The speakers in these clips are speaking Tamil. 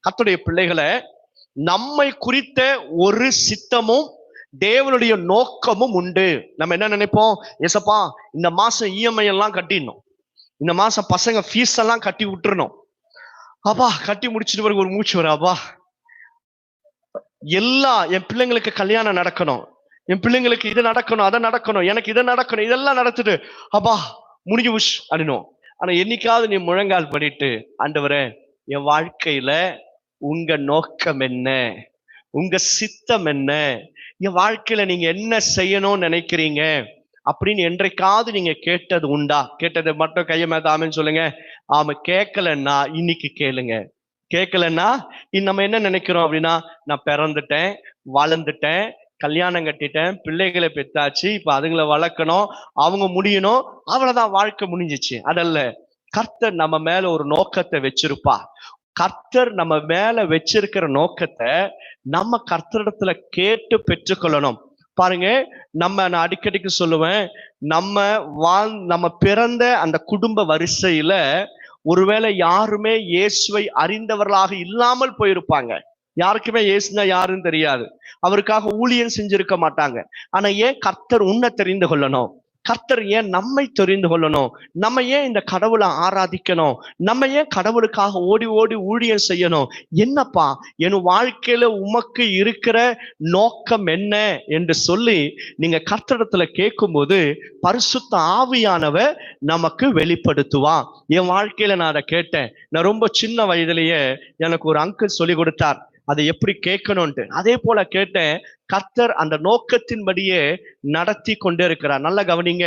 கர்த்தருடைய பிள்ளைகளை, நம்மை குறித்த ஒரு சித்தமும் தேவனுடைய நோக்கமும் உண்டு. நம்ம என்ன நினைப்போம், ஏசப்பா இந்த மாசம் இஎம்ஐ எல்லாம் கட்டிடணும், இந்த மாசம் பசங்க ஃபீஸ் எல்லாம் கட்டி விட்டுறணும், அப்பா கட்டி முடிச்சுட்டு பிறகு ஒரு மூச்சு வர, அப்பா எல்லாம் என் பிள்ளைங்களுக்கு கல்யாணம் நடக்கணும், என் பிள்ளைங்களுக்கு இது நடக்கணும், அதை நடக்கணும், எனக்கு இதை நடக்கணும், இதெல்லாம் நடத்துட்டு அப்பா முடிஞ்சு புஷ் அப்படின்னும். ஆனா என்னைக்காவது நீ முழங்கால் பண்ணிட்டு, ஆண்டவரே என் வாழ்க்கையில உங்க நோக்கம் என்ன, உங்க சித்தம் என்ன, என் வாழ்க்கையில நீங்க என்ன செய்யணும்னு நினைக்கிறீங்க அப்படின்னு என்றைக்காவது நீங்க கேட்டது உண்டா? கேட்டது மட்டும் கையை மேதாமன்னு சொல்லுங்க. ஆமா. கேட்கலன்னா இன்னைக்கு கேளுங்க. கேட்கலன்னா நம்ம என்ன நினைக்கிறோம் அப்படின்னா, நான் பிறந்துட்டேன், வளர்ந்துட்டேன், கல்யாணம் கட்டிட்டேன், பிள்ளைகளை பெத்தாச்சு, இப்ப அதுங்களை வளர்க்கணும், அவங்க முடியணும், அவ்வளவுதான், வாழ்க்கை முடிஞ்சிச்சு. அதல்ல. கர்த்தர் நம்ம மேல ஒரு நோக்கத்தை வச்சிருப்பா. கர்த்தர் நம்ம மேல வச்சிருக்கிற நோக்கத்தை நம்ம கர்த்தரிடத்துல கேட்டு பெற்றுக்கொள்ளணும். பாருங்க, நான் அடிக்கடிக்கு சொல்லுவேன், நம்ம பிறந்த அந்த குடும்ப வரிசையில ஒருவேளை யாருமே இயேசுவை அறிந்தவர்களாக இல்லாமல் போயிருப்பாங்க. யாருக்குமே இயேசுனா யாருன்னு தெரியாது, அவருக்காக ஊழியம் செஞ்சிருக்க மாட்டாங்க. ஆனா ஏன் கர்த்தர் உன்னை தெரிந்து கொள்ளணும்? கர்த்தர் ஏன் நம்மை தெரிந்து கொள்ளணும்? நம்ம ஏன் இந்த கடவுளை ஆராதிக்கணும்? நம்ம ஏன் கடவுளுக்காக ஓடி ஓடி ஊழியம் செய்யணும்? என்னப்பா என் வாழ்க்கையில உமக்கு இருக்கிற நோக்கம் என்ன என்று சொல்லி நீங்க கர்த்தரிடத்துல கேட்கும்போது பரிசுத்த ஆவியானவர் நமக்கு வெளிப்படுத்துவான். என் வாழ்க்கையில நான் அதை கேட்டேன். நான் ரொம்ப சின்ன வயதிலேயே எனக்கு ஒரு அங்கிள் சொல்லி கொடுத்தார் அதை எப்படி கேட்கணும்ட்டு. அதே போல கேட்டேன். கர்த்தர் அந்த நோக்கத்தின்படியே நடத்தி கொண்டே இருக்கிறார். நல்ல கவனிங்க,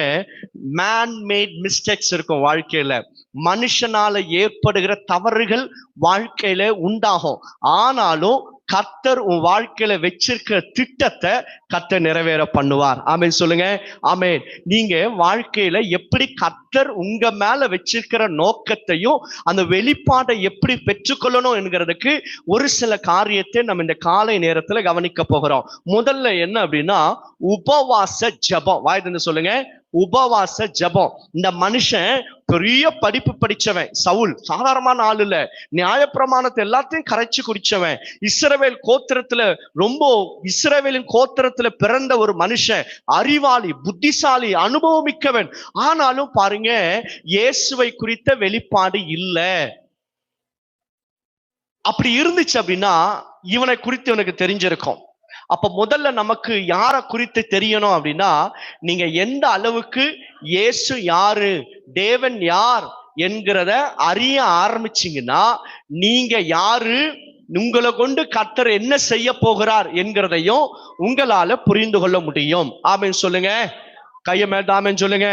மேன் மேட் மிஸ்டேக்ஸ் இருக்கும் வாழ்க்கையில, மனுஷனால ஏற்படுகிற தவறுகள் வாழ்க்கையில உண்டாகும். ஆனாலும் கர்த்தர் உன் வாழ்க்கையில வச்சிருக்கிற திட்டத்தை கர்த்தர் நிறைவேற பண்ணுவார். ஆமென் சொல்லுங்க. ஆமென். நீங்க வாழ்க்கையில எப்படி கர்த்தர் உங்க மேல வச்சிருக்கிற நோக்கத்தையும் அந்த வெளிப்பாட்டை எப்படி பெற்றுக்கொள்ளணும் என்கிறதுக்கு ஒரு சில காரியத்தை நம்ம இந்த காலை நேரத்துல கவனிக்க போகிறோம். முதல்ல என்ன அப்படின்னா, உபவாச ஜெபம். வாய்ந்து சொல்லுங்க, உபவாச ஜெபம். இந்த மனுஷன் பெரிய படிப்பு படிச்சவன், சவுல் சாதாரணமான ஆள் இல்ல, நியாயப்பிரமாணத்தை எல்லாத்தையும் கரைச்சு குடிச்சவன், இஸ்ரவேல் இஸ்ரவேலின் கோத்திரத்துல பிறந்த ஒரு மனுஷன், அறிவாளி, புத்திசாலி, அனுபவமிக்கவன். ஆனாலும் பாருங்க, இயேசுவை குறித்த வெளிப்பாடு இல்ல. அப்படி இருந்துச்சு அப்படின்னா இவனை குறித்து எனக்கு தெரிஞ்சிருக்கும். அப்ப முதல்ல நமக்கு யாரை குறித்து தெரியணும் அப்படின்னா, நீங்க எந்த அளவுக்கு இயேசு யாரு, தேவன் யார் என்கிறத அறிய ஆரம்பிச்சீங்கன்னா, நீங்க யாரு, உங்களை கொண்டு கர்த்தர் என்ன செய்ய போகிறார் என்கிறதையும் உங்களால புரிந்து கொள்ள முடியும். ஆமென் சொல்லுங்க. கையை மேல ஆமென் சொல்லுங்க.